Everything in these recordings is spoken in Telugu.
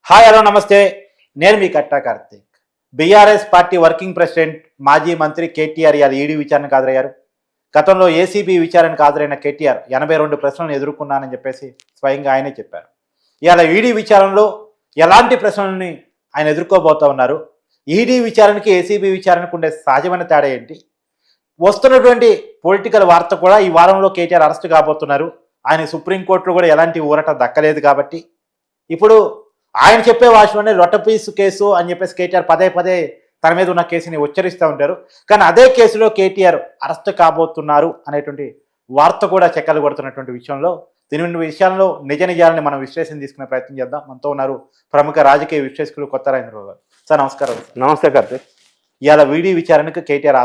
హాయ్ హలో నమస్తే. నేను మీ Katta Karthik. BRS party working president మాజీ మంత్రి కేటీఆర్ ఇవాళ ఈడీ విచారణకు హాజరయ్యారు. గతంలో ఏసీబీ విచారణకు హాజరైన కేటీఆర్ 82 ప్రశ్నలను ఎదుర్కొన్నానని చెప్పేసి స్వయంగా ఆయనే చెప్పారు. ఇవాళ ఈడీ విచారణలో ఎలాంటి ప్రశ్నలని ఆయన ఎదుర్కోబోతా ఉన్నారు, ఈడీ విచారణకి ఏసీబీ విచారణకు ఉండే సహజమైన తేడా ఏంటి, వస్తున్నటువంటి పొలిటికల్ వార్త కూడా ఈ వారంలో కేటీఆర్ అరెస్ట్ కాబోతున్నారు. ఆయన సుప్రీంకోర్టులో కూడా ఎలాంటి ఊరట దక్కలేదు కాబట్టి ఇప్పుడు ఆయన చెప్పే భాషలోనే లొట్టపీసు కేసు అని చెప్పేసి కేటీఆర్ పదే పదే తన మీద ఉన్న కేసుని ఉచ్చరిస్తూ ఉంటారు. కానీ అదే కేసులో కేటీఆర్ అరెస్ట్ కాబోతున్నారు అనేటువంటి వార్త కూడా చెక్కలు కొడుతున్నటువంటి దీని విషయాల్లో నిజ నిజాలని మనం విశ్లేషణ తీసుకునే ప్రయత్నం చేద్దాం. మనతో ఉన్నారు ప్రముఖ రాజకీయ విశ్లేషకులు కొత్తరాజేంద్రరావు గారు. సార్ నమస్కారం. నమస్తే కార్తీక్. ఇవాళ ఈడీ విచారణకు కేటీఆర్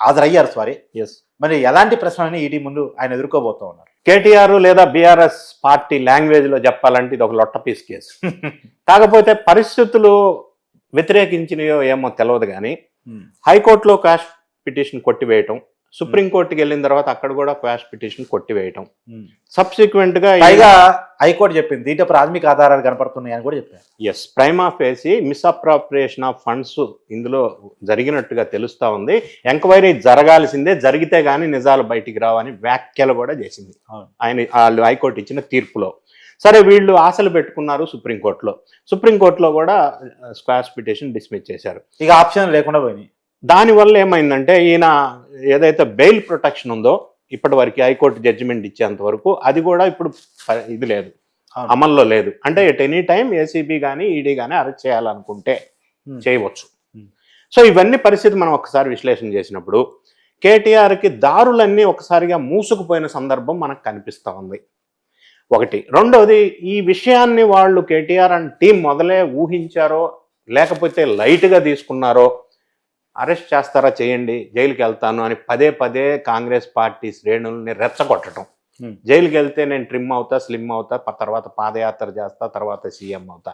హాజరయ్యారు. ఎస్. మరి ఎలాంటి ప్రశ్నలని ఈడీ ముందు ఆయన ఎదుర్కోబోతా ఉన్నారు? కేటీఆర్ లేదా బీఆర్ఎస్ పార్టీ లాంగ్వేజ్ లో చెప్పాలంటే ఇది ఒక లొట్టపీస్ కేసు. కాకపోతే పరిస్థితులు వ్యతిరేకించినయో ఏమో తెలియదు కానీ హైకోర్టులో క్వాష్ పిటిషన్ కొట్టివేయటం, సుప్రీంకోర్టుకి వెళ్ళిన తర్వాత అక్కడ కూడా క్వాష్ పిటిషన్ కొట్టివేయటం, సబ్సిక్వెంట్ గా పైగా హైకోర్టు చెప్పింది దీంట్లో ప్రాథమిక ఆధారాలు కనపడుతున్నాయి అని కూడా చెప్పారు. Yes, prima facie misappropriation of funds ఇందులో జరిగినట్టుగా తెలుస్తా ఉంది. ఎంక్వైరీ జరగాల్సిందే, జరిగితే గానీ నిజాలు బయటికి రావని వ్యాఖ్యలు కూడా చేసింది వాళ్ళు హైకోర్టు ఇచ్చిన తీర్పులో. సరే, వీళ్ళు ఆశలు పెట్టుకున్నారు సుప్రీంకోర్టులో కూడా స్క్వాష్ పిటిషన్ డిస్మిస్ చేశారు. ఇక ఆప్షన్ లేకుండా పోయినాయి. దానివల్ల ఏమైందంటే ఈయన ఏదైతే బెయిల్ ప్రొటెక్షన్ ఉందో ఇప్పటి వరకు హైకోర్టు జడ్జిమెంట్ ఇచ్చేంత వరకు అది కూడా ఇప్పుడు ఇది లేదు, అమల్లో లేదు. అంటే ఎట్ ఎనీ టైం ఏసీబీ కానీ ఈడీ కానీ అరెస్ట్ చేయాలనుకుంటే చేయవచ్చు. సో ఇవన్నీ పరిస్థితి మనం ఒకసారి విశ్లేషణ చేసినప్పుడు కేటీఆర్కి దారులన్నీ ఒకసారిగా మూసుకుపోయిన సందర్భం మనకు కనిపిస్తూ ఉంది. ఒకటి. రెండోది, ఈ విషయాన్ని వాళ్ళు కేటీఆర్ అండ్ టీం మొదలే ఊహించారో లేకపోతే లైట్గా తీసుకున్నారో, అరెస్ట్ చేస్తారా చేయండి, జైలుకి వెళ్తాను అని పదే పదే కాంగ్రెస్ పార్టీ శ్రేణుల్ని రెచ్చగొట్టడం. జైలుకి వెళ్తే నేను ట్రిమ్ అవుతా, స్లిమ్ అవుతా, తర్వాత పాదయాత్ర చేస్తా, తర్వాత సీఎం అవుతా,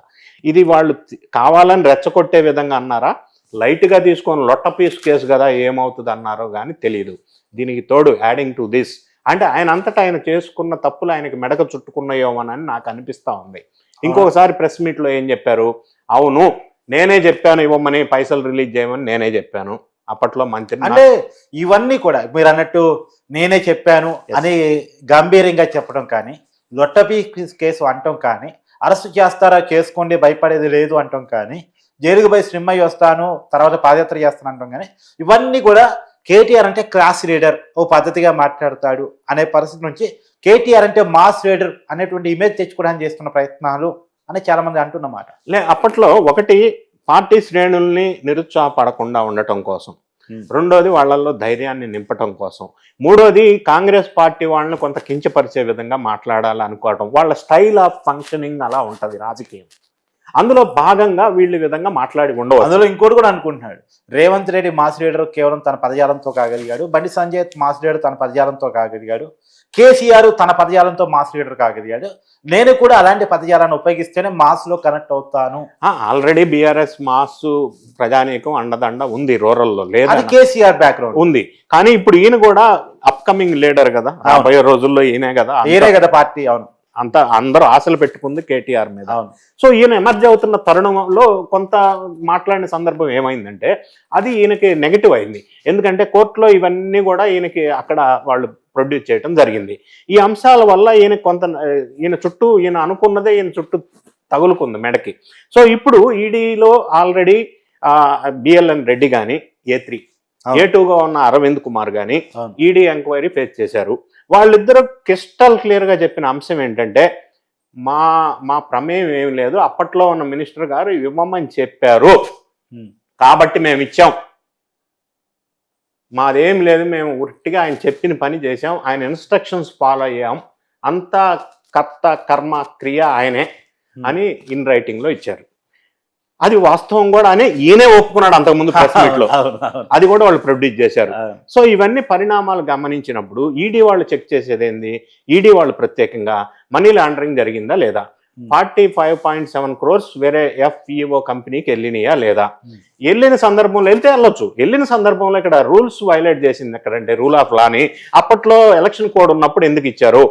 ఇది వాళ్ళు కావాలని రెచ్చగొట్టే విధంగా అన్నారా, లైట్గా తీసుకొని లొట్టపీస్ కేసు కదా ఏమవుతుంది అన్నారో కానీ తెలియదు. దీనికి తోడు యాడింగ్ టు దిస్ అంటే ఆయన అంతటా ఆయన చేసుకున్న తప్పులు ఆయనకి మెడక చుట్టుకున్నాయోమోనని నాకు అనిపిస్తూ ఉంది. ఇంకొకసారి ప్రెస్ మీట్లో ఏం చెప్పారు, అవును నేనే చెప్పాను ఇవ్వమని, పైసలు రిలీజ్ చేయమని నేనే చెప్పాను అప్పట్లో మంత్రి. అంటే ఇవన్నీ కూడా మీరు అన్నట్టు నేనే చెప్పాను అని గంభీరంగా చెప్పడం కానీ, లొట్టపీస్ కేసు అంటాం కానీ, అరెస్ట్ చేస్తారా చేసుకోండి భయపడేది లేదు అంటాం కానీ, జైలుకు పోయి స్లిమ్ అయ్యి వస్తాను తర్వాత పాదయాత్ర చేస్తాను అంటాం కానీ, ఇవన్నీ కూడా కేటీఆర్ అంటే క్లాస్ లీడర్, ఓ పద్ధతిగా మాట్లాడతాడు అనే పరిస్థితి నుంచి కేటీఆర్ అంటే మాస్ లీడర్ అనేటువంటి ఇమేజ్ తెచ్చుకోవడానికి చేస్తున్న ప్రయత్నాలు అని చాలా మంది అంటున్నమాట. అప్పట్లో ఒకటి పార్టీ శ్రేణుల్ని నిరుత్సాహపడకుండా ఉండటం కోసం, రెండోది వాళ్ళల్లో ధైర్యాన్ని నింపటం కోసం, మూడోది కాంగ్రెస్ పార్టీ వాళ్ళని కొంత కించపరిచే విధంగా మాట్లాడాలనుకోవటం. వాళ్ళ స్టైల్ ఆఫ్ ఫంక్షనింగ్ అలా ఉంటుంది రాజకీయం. అందులో భాగంగా వీళ్ళ విధంగా మాట్లాడి ఉండవు. అందులో ఇంకోటి కూడా అనుకుంటున్నాడు, రేవంత్ రెడ్డి మాస్ లీడర్ కేవలం తన పదజాలంతో కాగలిగాడు, బండి సంజయ్ మాస్ లీడర్ తన పదజాలంతో కాగలిగాడు, కేసీఆర్ తన పదజాలంతో మాస్ లీడర్ కాగలిగాడు, నేను కూడా అలాంటి పదజాలాన్ని ఉపయోగిస్తేనే మాస్ లో కనెక్ట్ అవుతాను. ఆల్రెడీ బీఆర్ఎస్ మాస్ ప్రజానీకం అండదండ ఉంది, రూరల్లో లేదు, అది కేసీఆర్ బ్యాక్గ్రౌండ్ ఉంది. కానీ ఇప్పుడు ఈయన కూడా అప్కమింగ్ లీడర్ కదా, రాబోయే రోజుల్లో ఈయనే కదా పార్టీ. అవును, అంతా అందరూ ఆశలు పెట్టుకుంది కేటీఆర్ మీద. సో ఈయన ఎమర్జీ అవుతున్న తరుణంలో కొంత మాట్లాడిన సందర్భం ఏమైందంటే అది ఈయనకి నెగిటివ్ అయింది. ఎందుకంటే కోర్టులో ఇవన్నీ కూడా ఈయనకి అక్కడ వాళ్ళు ప్రొడ్యూస్ చేయడం జరిగింది. ఈ అంశాల వల్ల ఈయన చుట్టూ ఈయన అనుకున్నదే ఈయన చుట్టూ తగులుకుంది మెడకి. సో ఇప్పుడు ఈడీలో ఆల్రెడీ బిఎల్ఎన్ రెడ్డి కానీ, A3 A2గా ఉన్న అరవింద్ కుమార్ కానీ ఈడీ ఎంక్వైరీ ఫేస్ చేశారు. వాళ్ళిద్దరూ క్రిస్టల్ క్లియర్ గా చెప్పిన అంశం ఏంటంటే మా ప్రమేయం ఏమి లేదు, అప్పట్లో ఉన్న మినిస్టర్ గారు ఇవ్వమని చెప్పారు కాబట్టి మేము ఇచ్చాం, మాదేం లేదు, మేము ఉట్టిగా ఆయన చెప్పిన పని చేసాం, ఆయన ఇన్స్ట్రక్షన్స్ ఫాలో అయ్యాం, అంతా కర్త కర్మ క్రియ ఆయనే అని ఇన్ రైటింగ్ లో ఇచ్చారు. అది వాస్తవం కూడా అని ఈయనే ఒప్పుకున్నాడు అంతకుముందు ప్రెస్ మీట్ లో, అది కూడా వాళ్ళు ప్రొడ్యూస్ చేశారు. సో ఇవన్నీ పరిణామాలు గమనించినప్పుడు ఈడీ వాళ్ళు చెక్ చేసేది ఏంది, ఈడీ వాళ్ళు ప్రత్యేకంగా మనీ లాండరింగ్ జరిగిందా లేదా, 45.7 crores వేరే FEO కంపెనీకి వెళ్ళినాయా లేదా, వెళ్ళిన సందర్భంలో వెళ్తే వెళ్ళొచ్చు, వెళ్ళిన సందర్భంలో ఇక్కడ రూల్స్ వైలేట్ చేసింది ఎక్కడంటే రూల్ ఆఫ్ లాని అప్పట్లో ఎలక్షన్ కోడ్ ఉన్నప్పుడు ఎందుకు ఇచ్చారు,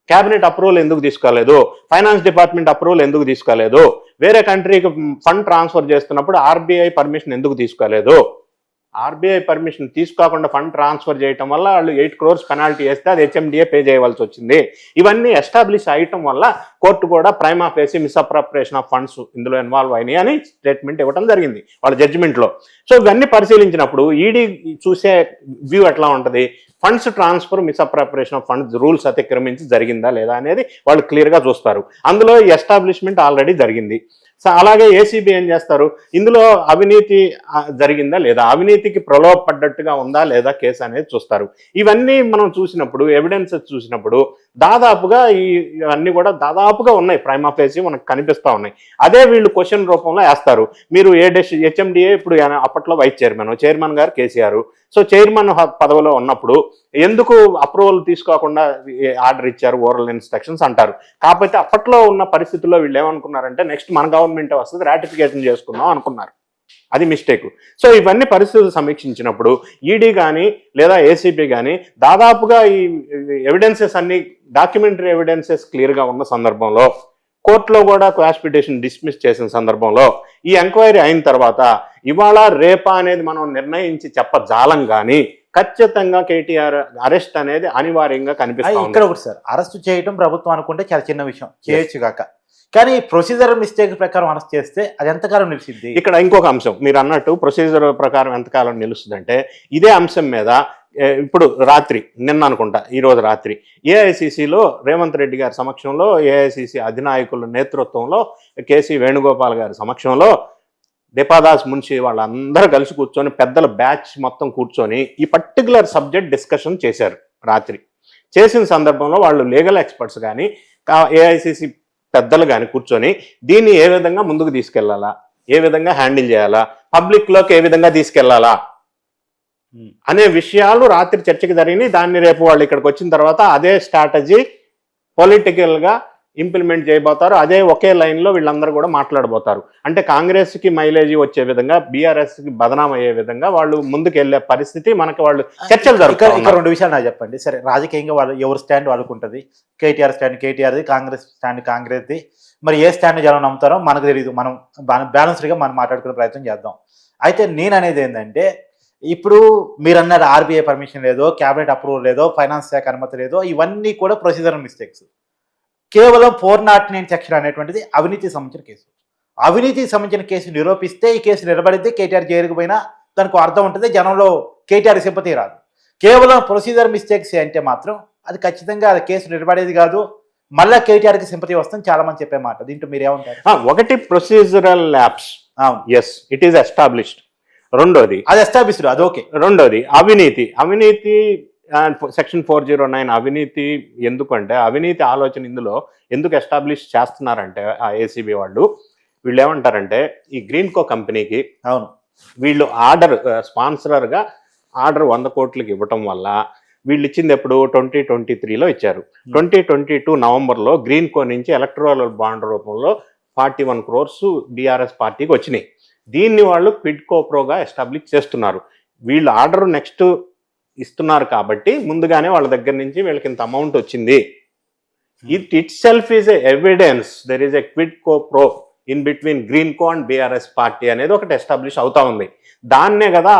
క్యాబినెట్ అప్రూవల్ ఎందుకు తీసుకోలేదు, ఫైనాన్స్ డిపార్ట్మెంట్ అప్రూవల్ ఎందుకు తీసుకోలేదు, వేరే కంట్రీకి ఫండ్ ట్రాన్స్ఫర్ చేస్తున్నప్పుడు ఆర్బీఐ పర్మిషన్ ఎందుకు తీసుకోలేదు, ఆర్బీఐ పర్మిషన్ తీసుకోకుండా ఫండ్ ట్రాన్స్ఫర్ చేయటం వల్ల వాళ్ళు 8 crores పెనాల్టీ వేస్తే అది హెచ్ఎండిఏ పే చేయవలసి వచ్చింది. ఇవన్నీ ఎస్టాబ్లిష్ అయ్యటం వల్ల కోర్టు కూడా prima facie misappropriation of funds ఇందులో ఇన్వాల్వ్ అయినాయి అని స్టేట్మెంట్ ఇవ్వడం జరిగింది వాళ్ళ జడ్జిమెంట్లో. సో ఇవన్నీ పరిశీలించినప్పుడు ఈడీ చూసే వ్యూ ఎట్లా ఉంటుంది, funds transfer misappropriation of funds rules అతిక్రమించి జరిగిందా లేదా అనేది వాళ్ళు క్లియర్గా చూస్తారు. అందులో ఎస్టాబ్లిష్మెంట్ ఆల్రెడీ జరిగింది. సో అలాగే ఏసీబీ ఏం చేస్తారు, ఇందులో అవినీతి జరిగిందా లేదా, అవినీతికి ప్రలోభపడ్డట్టుగా ఉందా లేదా కేసు అనేది చూస్తారు. ఇవన్నీ మనం చూసినప్పుడు ఎవిడెన్సెస్ చూసినప్పుడు దాదాపుగా ఇవన్నీ కూడా దాదాపుగా ఉన్నాయి, ప్రైమా ఫేసి మనకు కనిపిస్తూ ఉన్నాయి. అదే వీళ్ళు క్వశ్చన్ రూపంలో వేస్తారు. మీరు హెచ్ఎండిఏ ఇప్పుడు అప్పట్లో వైస్ చైర్మన్ గారు కేసీఆర్. సో చైర్మన్ పదవిలో ఉన్నప్పుడు ఎందుకు అప్రూవల్ తీసుకోకుండా ఆర్డర్ ఇచ్చారు, ఓరల్ ఇన్స్ట్రక్షన్స్ అంటారు. కాకపోతే అప్పట్లో ఉన్న పరిస్థితుల్లో వీళ్ళు ఏమనుకున్నారంటే నెక్స్ట్ మన గవర్నమెంట్ వస్తుంది, రాటిఫికేషన్ చేసుకుందాం అనుకున్నారు. అది మిస్టేక్. సో ఇవన్నీ పరిస్థితులు సమీక్షించినప్పుడు ఈడీ కానీ లేదా ఏసీబీ కానీ దాదాపుగా ఈ ఎవిడెన్సెస్ అన్ని డాక్యుమెంటరీ ఎవిడెన్సెస్ క్లియర్గా ఉన్న సందర్భంలో, కోర్టులో కూడా క్వాష్ పిటిషన్ డిస్మిస్ చేసిన సందర్భంలో, ఈ ఎంక్వైరీ అయిన తర్వాత ఇవాళ రేపా అనేది మనం నిర్ణయించి చెప్పజాలం కానీ ఖచ్చితంగా కేటీఆర్ అరెస్ట్ అనేది అనివార్యంగా కనిపిస్తుంది. ఇక్కడ ఒకటి సార్, అరెస్ట్ చేయడం ప్రభుత్వం అనుకుంటే చాలా చిన్న విషయం, చేయొచ్చు కాక, కానీ ప్రొసీజర్ మిస్టేక్ ప్రకారం అరెస్ట్ చేస్తే అది ఎంతకాలం నిలిచింది. ఇక్కడ ఇంకొక అంశం మీరు అన్నట్టు ప్రొసీజర్ ప్రకారం ఎంతకాలం నిలుస్తుందంటే ఇదే అంశం మీద ఇప్పుడు రాత్రి నిన్న అనుకుంటా ఈరోజు రాత్రి ఏఐసిసిలో రేవంత్ రెడ్డి గారి సమక్షంలో, ఏఐసిసి అధినాయకుల నేతృత్వంలో, కేసీ వేణుగోపాల్ గారి సమక్షంలో దీపాదాస్ మున్షి వాళ్ళందరూ కలిసి కూర్చొని పెద్దల బ్యాచ్ మొత్తం కూర్చొని ఈ పర్టికులర్ సబ్జెక్ట్ డిస్కషన్ చేశారు. రాత్రి చేసిన సందర్భంలో వాళ్ళు లీగల్ ఎక్స్పర్ట్స్ కానీ ఏఐసిసి పెద్దలు కానీ కూర్చొని దీన్ని ఏ విధంగా ముందుకు తీసుకెళ్లాలా, ఏ విధంగా హ్యాండిల్ చేయాలా, పబ్లిక్లోకి ఏ విధంగా తీసుకెళ్లాలా అనే విషయాలు రాత్రి చర్చకి జరిగినాయి. దాన్ని రేపు వాళ్ళు ఇక్కడికి వచ్చిన తర్వాత అదే స్ట్రాటజీ పొలిటికల్గా ఇంప్లిమెంట్ చేయబోతారు. అదే ఒకే లైన్లో వీళ్ళందరూ కూడా మాట్లాడబోతారు. అంటే కాంగ్రెస్కి మైలేజీ వచ్చే విధంగా, బీఆర్ఎస్కి బదనాం అయ్యే విధంగా వాళ్ళు ముందుకు వెళ్ళే పరిస్థితి మనకి వాళ్ళు చర్చలు జరుగుతాయి. ఇక్కడ 2 విషయాలు నాకు చెప్పండి. సరే, రాజకీయంగా వాళ్ళు ఎవరు స్టాండ్ వాళ్ళకు ఉంటుంది. కేటీఆర్ స్టాండ్ కేటీఆర్ది, కాంగ్రెస్ స్టాండ్ కాంగ్రెస్ది. మరి ఏ స్టాండ్ జనం నమ్ముతారో మనకు తెలియదు. మనం బ్యాలెన్స్డ్గా మనం మాట్లాడుకునే ప్రయత్నం చేద్దాం. అయితే నేను అనేది ఏంటంటే, ఇప్పుడు మీరు అన్నారు ఆర్బీఐ పర్మిషన్ లేదో, క్యాబినెట్ అప్రూవల్ లేదో, ఫైనాన్స్ శాఖ అనుమతి లేదో, ఇవన్నీ కూడా ప్రొసీజరల్ మిస్టేక్స్. కేవలం 409 సెక్షన్ అనేటువంటిది అవినీతికి సంబంధించిన కేసు. అవినీతికి సంబంధించిన కేసు నిరూపిస్తే ఈ కేసు నిలబడితే కేటీఆర్ జైలుకు పోయినా దానికి అర్థం ఉంటుంది, జనంలో కేటీఆర్ సింపతి రాదు. కేవలం ప్రొసీజర్ మిస్టేక్స్ అంటే మాత్రం అది ఖచ్చితంగా అది కేసు నిలబడేది కాదు, మళ్ళీ కేటీఆర్కి సింపతి వస్తుంది చాలా మంది చెప్పే మాట. దీంట్లో మీరు ఏమంటారు? ఒకటి procedural lapse, yes it is established. రెండోది అది ఎస్టాబ్లిష్డ్, అది ఓకే. రెండోది అవినీతి సెక్షన్ 409 అవినీతి. ఎందుకంటే అవినీతి ఆలోచన ఇందులో ఎందుకు ఎస్టాబ్లిష్ చేస్తున్నారంటే ఆ ఏసీబీ వీళ్ళు ఏమంటారంటే ఈ గ్రీన్కో కంపెనీకి అవును వీళ్ళు ఆర్డర్ స్పాన్సరర్గా ఆర్డర్ 100 కోట్లకి ఇవ్వటం వల్ల వీళ్ళు ఇచ్చింది ఎప్పుడు 2023లో ఇచ్చారు. 2022 నవంబర్లో గ్రీన్కో నుంచి ఎలక్ట్రల్ బాండ్ రూపంలో 41 crores బీఆర్ఎస్ పార్టీకి వచ్చినాయి. దీన్ని వాళ్ళు క్విడ్ కో ప్రోగా ఎస్టాబ్లిష్ చేస్తున్నారు. వీళ్ళు ఆర్డర్ నెక్స్ట్ ఇస్తున్నారు కాబట్టి ముందుగానే వాళ్ళ దగ్గర నుంచి వీళ్ళకి ఇంత అమౌంట్ వచ్చింది. Itself is evidence there is a quid quo pro in between Greenko and BRS party అనేది ఒకటి ఎస్టాబ్లిష్ అవుతా ఉంది. దాన్నే కదా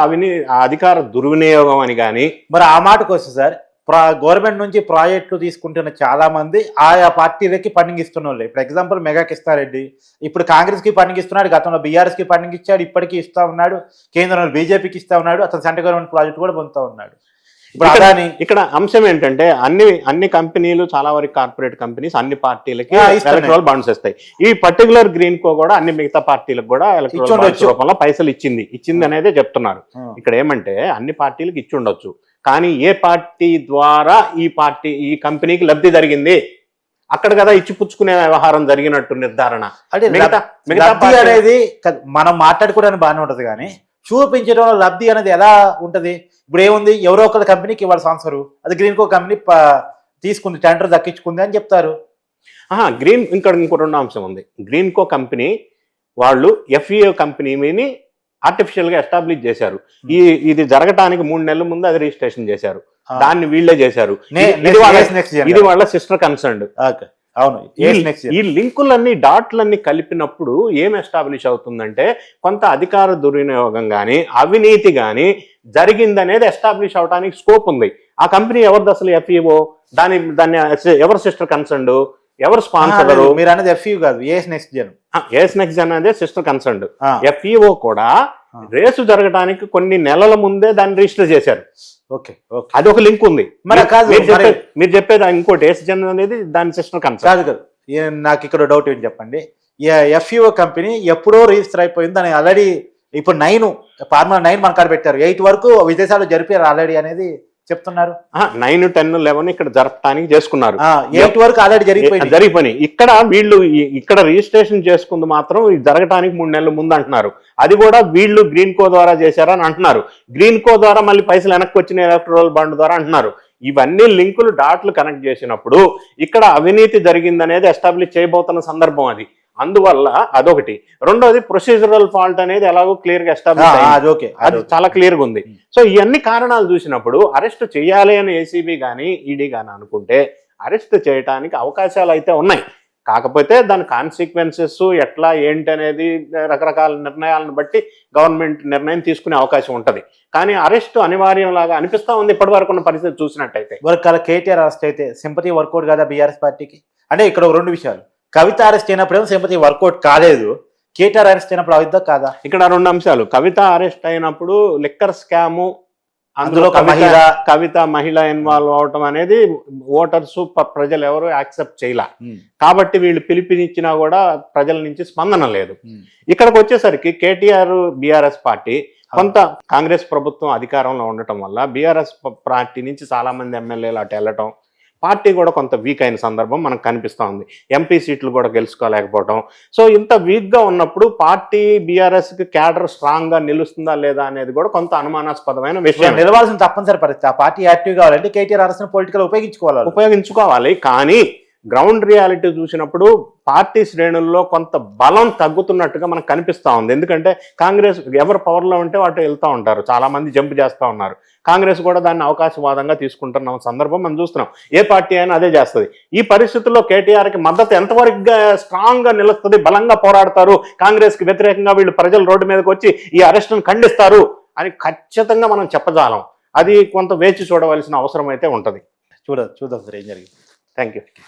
అధికార దుర్వినియోగం అని. కానీ మరి ఆ మాటకు వస్తే సార్, గవర్నమెంట్ నుంచి ప్రాజెక్టులు తీసుకుంటున్న చాలా మంది ఆయా పార్టీలకి ఫండింగ్ ఇస్తున్న వాళ్ళు. ఇప్పుడు ఎగ్జాంపుల్ మెగా కిస్తారెడ్డి ఇప్పుడు కాంగ్రెస్కి ఫండింగ్ ఇస్తున్నాడు, గతంలో బీఆర్ఎస్కి ఫండింగ్ ఇచ్చాడు, ఇప్పటికీ ఇస్తా ఉన్నాడు, కేంద్రంలో బీజేపీకి ఇస్తా ఉన్నాడు, అతను సెంట్రల్ గవర్నమెంట్ ప్రాజెక్ట్ కూడా పొందుతూ ఉన్నాడు. ఇక్కడ అంశం ఏంటంటే అన్ని కంపెనీలు చాలా వరకు కార్పొరేట్ కంపెనీస్ అన్ని పార్టీలకి ఎలక్ట్రల్ బాండ్స్ ఇస్తాయి. ఈ పర్టికులర్ గ్రీన్కో కూడా అన్ని మిగతా పార్టీలకు కూడా ఎలక్ట్రల్ బాండ్స్ రూపంలో పైసలు ఇచ్చింది అనేది చెప్తున్నారు. ఇక్కడ ఏమంటే అన్ని పార్టీలకు ఇచ్చి ఉండొచ్చు, కానీ ఏ పార్టీ ద్వారా ఈ కంపెనీకి లబ్ధి జరిగింది అక్కడ కదా ఇచ్చిపుచ్చుకునే వ్యవహారం జరిగినట్టు నిర్ధారణ. అనేది మనం మాట్లాడుకోవడానికి బాగానే ఉంటది, కానీ చూపించడంలో లబ్ధి అనేది ఎలా ఉంటది? ఇప్పుడు ఏముంది, ఎవరో ఒక కంపెనీకి ఇవాళ స్పాన్సరు, అది గ్రీన్కో కంపెనీ తీసుకుంది, టెండర్ దక్కించుకుంది అని చెప్తారు. ఇంకో 2 అంశం ఉంది. గ్రీన్కో కంపెనీ వాళ్ళు ఎఫ్ఈఓ కంపెనీని ఆర్టిఫిషియల్ గా ఎస్టాబ్లిష్ చేశారు. ఇది జరగటానికి 3 నెలల ముందు అది రిజిస్ట్రేషన్ చేశారు. దాన్ని వీళ్ళే చేశారు. ఇది వాళ్ళ సిస్టర్ కన్సర్న్. అవును. ఈ లింకులన్నీ డాట్లన్నీ కలిపినప్పుడు ఏం ఎస్టాబ్లిష్ అవుతుందంటే కొంత అధికార దుర్వినియోగం కానీ అవినీతి కానీ జరిగిందనేది ఎస్టాబ్లిష్ అవడానికి స్కోప్ ఉంది. ఆ కంపెనీ ఎవరిది అసలు ఎఫ్ఈఓ, దాన్ని ఎవరు సిస్టర్ కన్సర్న్, ఎవరు స్పాన్సర్? మీరు అనేది ఎఫ్ఈఓ కాదు, ఏఎస్ నెక్స్ట్ జెన్ అనేది సిస్టర్ కన్సర్న్. ఎఫ్ఈఓ కూడా రేసు జరగడానికి కొన్ని నెలల ముందే దాన్ని రిజిస్టర్ చేశారు. అది ఒక లింక్ ఉంది. మీరు చెప్పేది ఇంకోటి ఏఎస్ జెన్ అనేది దాని సిస్టర్ కన్సర్న్ కాదు. నాకు ఇక్కడ డౌట్ ఏం చెప్పండి, ఎఫ్ఈఓ కంపెనీ ఎప్పుడో రిజిస్టర్ అయిపోయింది, దాని ఆల్రెడీ ఇప్పుడు 9 ఫార్ములా 9 మన కాడ పెట్టారు, 8 వరకు విదేశాలు జరిపారు ఆల్రెడీ అనేది చెప్తున్నారు. 9, 10, 11 ఇక్కడ జరపడానికి చేసుకున్నారు. 8 వరకు ఆల్రెడీ జరిగిపోయి ఇక్కడ వీళ్ళు ఇక్కడ రిజిస్ట్రేషన్ చేసుకుంది మాత్రం ఇది జరగడానికి 3 నెలల ముందు అంటున్నారు. అది కూడా వీళ్ళు గ్రీన్ కో ద్వారా చేశారని అంటున్నారు. గ్రీన్ కో ద్వారా మళ్ళీ పైసలు వెనక్కి వచ్చిన ఎలక్ట్రల్ బాండ్ ద్వారా అంటున్నారు. ఇవన్నీ లింకులు డాట్లు కనెక్ట్ చేసినప్పుడు ఇక్కడ అవినీతి జరిగిందనేది ఎస్టాబ్లిష్ చేయబోతున్న సందర్భం అది. అందువల్ల అదొకటి. రెండోది ప్రొసీజరల్ ఫాల్ట్ అనేది ఎలాగో క్లియర్ గా ఎస్టాబ్లిష్ అది చాలా క్లియర్ గా ఉంది. సో ఈ అన్ని కారణాలు చూసినప్పుడు అరెస్ట్ చేయాలి అని ఏసీబీ కానీ ఈడీ కానీ అనుకుంటే అరెస్ట్ చేయడానికి అవకాశాలు అయితే ఉన్నాయి. కాకపోతే దాని కాన్సిక్వెన్సెస్ ఎట్లా ఏంటి అనేది రకరకాల నిర్ణయాలను బట్టి గవర్నమెంట్ నిర్ణయం తీసుకునే అవకాశం ఉంటది. కానీ అరెస్ట్ అనివార్యం లాగా అనిపిస్తా ఉంది ఇప్పటి వరకు ఉన్న పరిస్థితి చూసినట్టయితే. కేటీఆర్ అరెస్ట్ అయితే సింపతి వర్కౌట్ కదా బీఆర్ఎస్ పార్టీకి? అంటే ఇక్కడ 2 విషయాలు, కవిత అరెస్ట్ అయినప్పుడు సింపతి వర్కౌట్ కాలేదు, కేటీఆర్ అరెస్ట్ అయినప్పుడు అవుద్దా కాదా? ఇక్కడ 2 అంశాలు. కవిత అరెస్ట్ అయినప్పుడు లిక్కర్ స్కాము, అందులో కవిత మహిళ ఇన్వాల్వ్ అవటం అనేది ఓటర్స్ ప్రజలు ఎవరు యాక్సెప్ట్ చేయలే. కాబట్టి వీళ్ళు పిలిపినిచ్చినా కూడా ప్రజల నుంచి స్పందన లేదు. ఇక్కడికి వచ్చేసరికి కేటీఆర్ బీఆర్ఎస్ పార్టీ కొంత కాంగ్రెస్ ప్రభుత్వం అధికారంలో ఉండటం వల్ల బీఆర్ఎస్ పార్టీ నుంచి చాలా మంది ఎమ్మెల్యేలు అటు వెళ్ళటం, పార్టీ కూడా కొంత వీక్ అయిన సందర్భం మనకు కనిపిస్తూ ఉంది. ఎంపీ సీట్లు కూడా గెలుచుకోలేకపోవడం. సో ఇంత వీక్గా ఉన్నప్పుడు పార్టీ బీఆర్ఎస్కి క్యాడర్ స్ట్రాంగ్గా నిలుస్తుందా లేదా అనేది కూడా కొంత అనుమానాస్పదమైన విషయం. నిలవాల్సిన తప్పనిసరి పరిస్థితి. ఆ పార్టీ యాక్టివ్ కావాలంటే కేటీఆర్ అరెస్ట్ పొలిటికల్ ఉపయోగించుకోవాలి. కానీ గ్రౌండ్ రియాలిటీ చూసినప్పుడు పార్టీ శ్రేణుల్లో కొంత బలం తగ్గుతున్నట్టుగా మనకు కనిపిస్తూ ఉంది. ఎందుకంటే కాంగ్రెస్ ఎవరు పవర్లో ఉంటే వాటి వెళ్తూ ఉంటారు, చాలా మంది జంప్ చేస్తూ ఉన్నారు. కాంగ్రెస్ కూడా దాన్ని అవకాశవాదంగా తీసుకుంటున్న సందర్భం మనం చూస్తున్నాం. ఏ పార్టీ అయినా అదే చేస్తుంది. ఈ పరిస్థితుల్లో కేటీఆర్కి మద్దతు ఎంతవరకు స్ట్రాంగ్గా నిలుస్తుంది, బలంగా పోరాడతారు, కాంగ్రెస్కి వ్యతిరేకంగా వీళ్ళు ప్రజలు రోడ్డు మీదకి వచ్చి ఈ అరెస్టును ఖండిస్తారు అని ఖచ్చితంగా మనం చెప్పజాలం. అది కొంత వేచి చూడవలసిన అవసరం అయితే ఉంటుంది. చూద్దాం సార్ ఏం జరిగింది. Thank you.